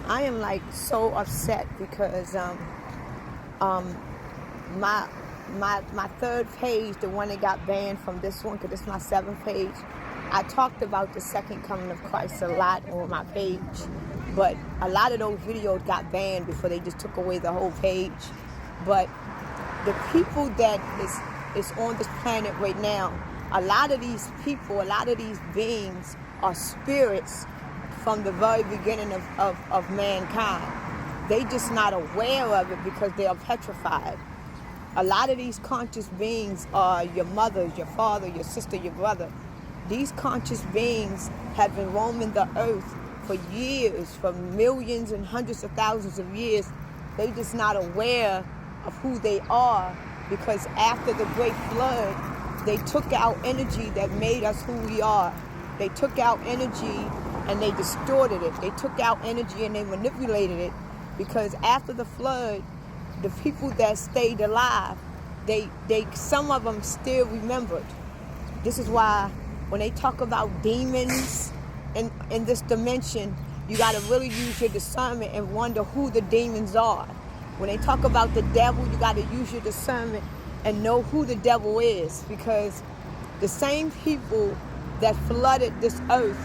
I am like so upset because my my third page, the one that got banned from this one, because this is my seventh page. I talked about the second coming of Christ a lot on my page, but a lot of those videos got banned before they just took away the whole page. But the people that is on this planet right now, a lot of these people, a lot of these beings are spirits from the very beginning of mankind. They just not aware of it because they are petrified. A lot of these conscious beings are your mother, your father, your sister, your brother. These conscious beings have been roaming the earth for years, for millions and hundreds of thousands of years. They just not aware of who they are, because after the great flood, they took out energy that made us who we are. They took out energy and they distorted it. They took out energy and they manipulated it, because after the flood, the people that stayed alive, they some of them still remembered. This is why when they talk about demons in this dimension, you got to really use your discernment and wonder who the demons are. When they talk about the devil, you got to use your discernment and know who the devil is, because the same people that flooded this earth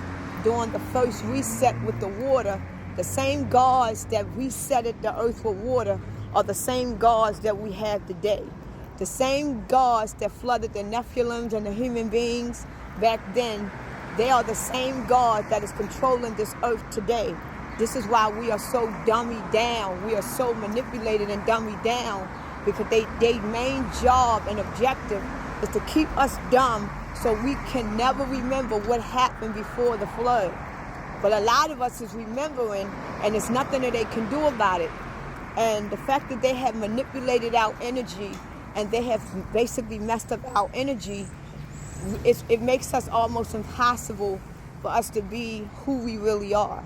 during the first reset with the water, the same gods that resetted the earth with water are the same gods that we have today. The same gods that flooded the Nephilims and the human beings back then, they are the same God that is controlling this earth today. This is why we are so dummied down. We are so manipulated and dummied down, because their main job and objective is to keep us dumb so we can never remember what happened before the flood. But a lot of us is remembering, and there's nothing that they can do about it. And the fact that they have manipulated our energy and they have basically messed up our energy, it makes us almost impossible for us to be who we really are.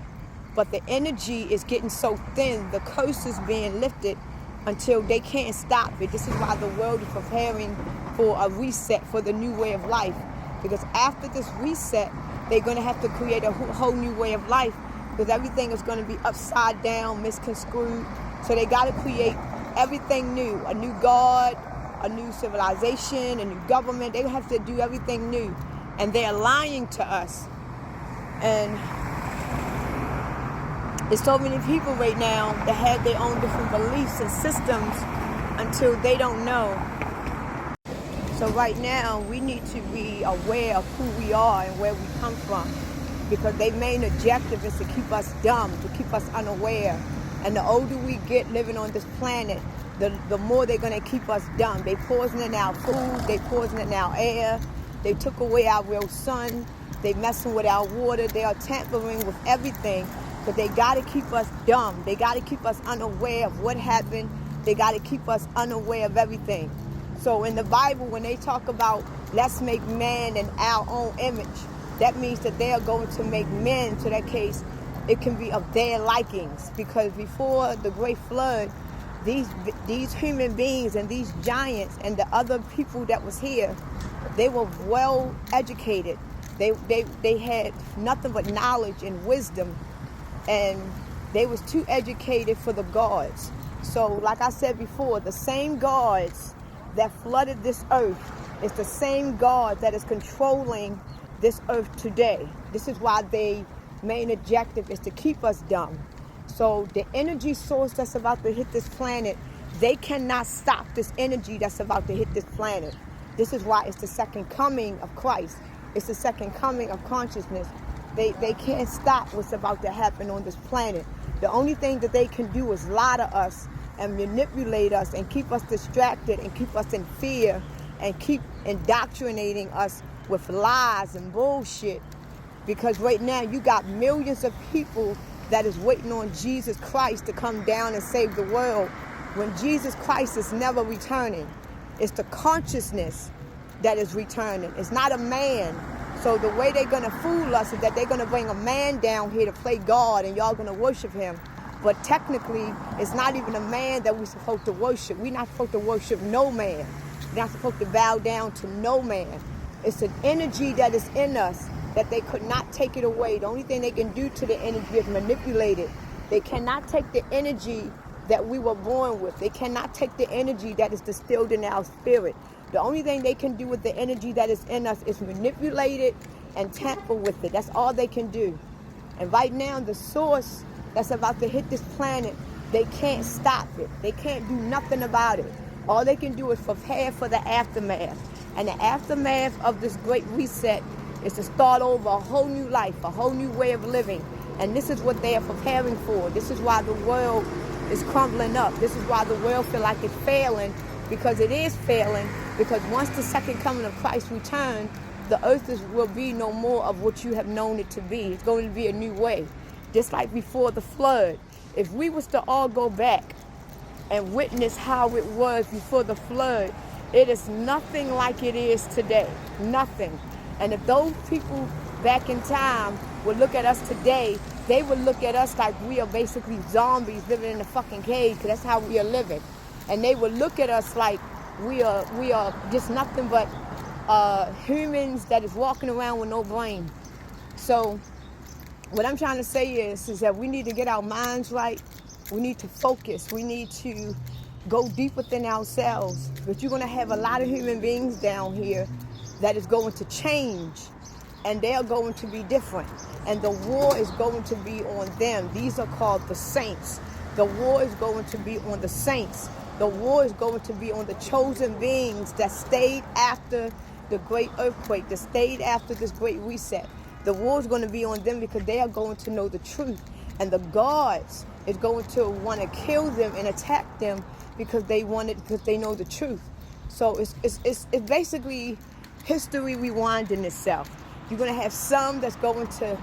But the energy is getting so thin, the curse is being lifted until they can't stop it. This is why the world is preparing for a reset, for the new way of life. Because after this reset, they're going to have to create a whole new way of life, because everything is going to be upside down, misconstrued. So they got to create everything new, a new God, a new civilization, a new government. They have to do everything new. And they're lying to us. And there's so many people right now that have their own different beliefs and systems until they don't know. So right now, we need to be aware of who we are and where we come from, because their main objective is to keep us dumb, to keep us unaware. And the older we get living on this planet, the more they're going to keep us dumb. They poisoning our food, they poisoning our air, they took away our real sun, they messing with our water, they are tampering with everything. But they got to keep us dumb. They got to keep us unaware of what happened. They got to keep us unaware of everything. So in the Bible, when they talk about let's make man in our own image, that means that they are going to make men, to that case, it can be of their likings. Because before the great flood, these human beings and these giants and the other people that was here, they were well educated. They had nothing but knowledge and wisdom, and they was too educated for the gods. So like I said before, the same gods that flooded this earth is the same God that is controlling this earth today. This is why their main objective is to keep us dumb. So the energy source that's about to hit this planet, they cannot stop this energy that's about to hit this planet. This is why it's the second coming of Christ. It's the second coming of consciousness. They can't stop what's about to happen on this planet. The only thing that they can do is lie to us and manipulate us and keep us distracted and keep us in fear and keep indoctrinating us with lies and bullshit. Because right now you got millions of people that is waiting on Jesus Christ to come down and save the world, when Jesus Christ is never returning. It's the consciousness that is returning. It's not a man. So the way they're going to fool us is that they're going to bring a man down here to play God and y'all going to worship him. But technically, it's not even a man that we're supposed to worship. We're not supposed to worship no man. We're not supposed to bow down to no man. It's an energy that is in us that they could not take it away. The only thing they can do to the energy is manipulate it They cannot take the energy that we were born with. They cannot take the energy that is distilled in our spirit. The only thing they can do with the energy that is in us is manipulate it and tamper with it. That's all they can do. And right now, the source that's about to hit this planet, they can't stop it. They can't do nothing about it. All they can do is prepare for the aftermath. And the aftermath of this great reset is to start over a whole new life, a whole new way of living. And this is what they are preparing for. This is why the world is crumbling up. This is why the world feels like it's failing, because it is failing. Because once the second coming of Christ returns, the earth will be no more of what you have known it to be. It's going to be a new way. Just like before the flood. If we was to all go back and witness how it was before the flood, it is nothing like it is today. Nothing. And if those people back in time would look at us today, they would look at us like we are basically zombies living in a fucking cave, because that's how we are living. And they would look at us like we are just nothing but humans that is walking around with no brain. So what I'm trying to say is that we need to get our minds right. We need to focus. We need to go deep within ourselves. But you're going to have a lot of human beings down here that is going to change. And they are going to be different. And the war is going to be on them. These are called the saints. The war is going to be on the saints. The war is going to be on the chosen beings that stayed after the great earthquake, that stayed after this great reset. The war is going to be on them because they are going to know the truth. And the gods is going to want to kill them and attack them because they know the truth. So it's basically history rewinding itself. You're going to have some that's going to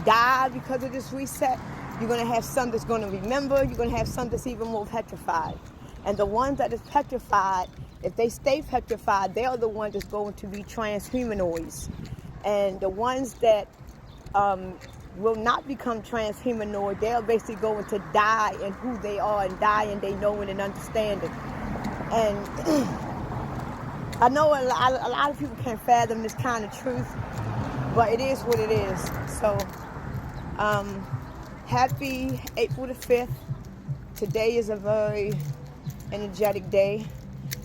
die because of this reset. You're going to have some that's going to remember. You're going to have some that's even more petrified. And the ones that is petrified, if they stay petrified, they are the ones that's going to be transhumanoids. And the ones that will not become transhumanoid, they are basically going to die in who they are and die in they knowing and understanding. And I know a lot of people can't fathom this kind of truth, but it is what it is. So, happy April the 5th. Today is a very energetic day.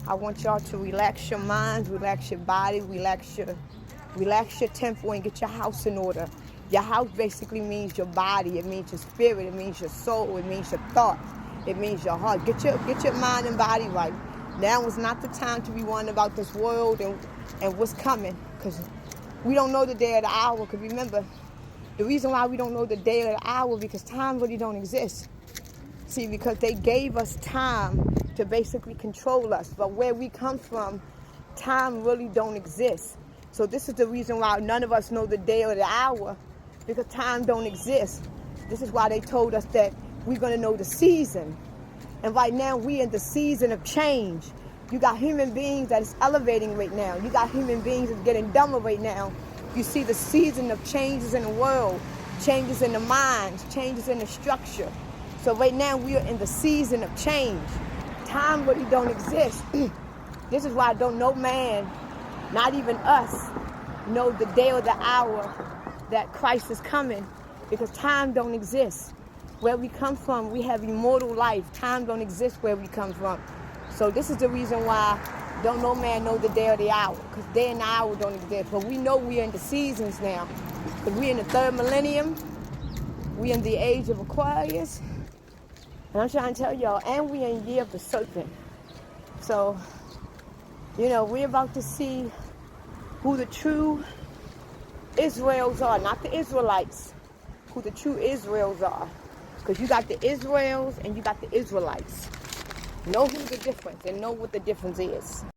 I want y'all to relax your minds, relax your body, relax your temple, and get your house in order. Your house basically means your body, it means your spirit, it means your soul, it means your thoughts, it means your heart. Get your mind and body right. Now is not the time to be worrying about this world and what's coming, because we don't know the day or the hour. Because remember, the reason why we don't know the day or the hour, because time really don't exist. See, because they gave us time to basically control us. But where we come from, time really don't exist. So this is the reason why none of us know the day or the hour, because time don't exist. This is why they told us that we're going to know the season. And right now, we're in the season of change. You got human beings that is elevating right now. You got human beings that's getting dumber right now. You see the season of changes in the world, changes in the minds, changes in the structure. So right now, we are in the season of change. Time really don't exist. This is why don't no man, not even us, know the day or the hour that Christ is coming, because time don't exist. Where we come from, we have immortal life. Time don't exist where we come from. So this is the reason why don't no man know the day or the hour, because day and the hour don't exist. But we know we're in the seasons now, because we're in the third millennium. We're in the age of Aquarius. And I'm trying to tell y'all, and we're in year of the serpent. So, we're about to see who the true Israels are, not the Israelites, who the true Israels are. Because you got the Israels and you got the Israelites. Know who the difference and know what the difference is.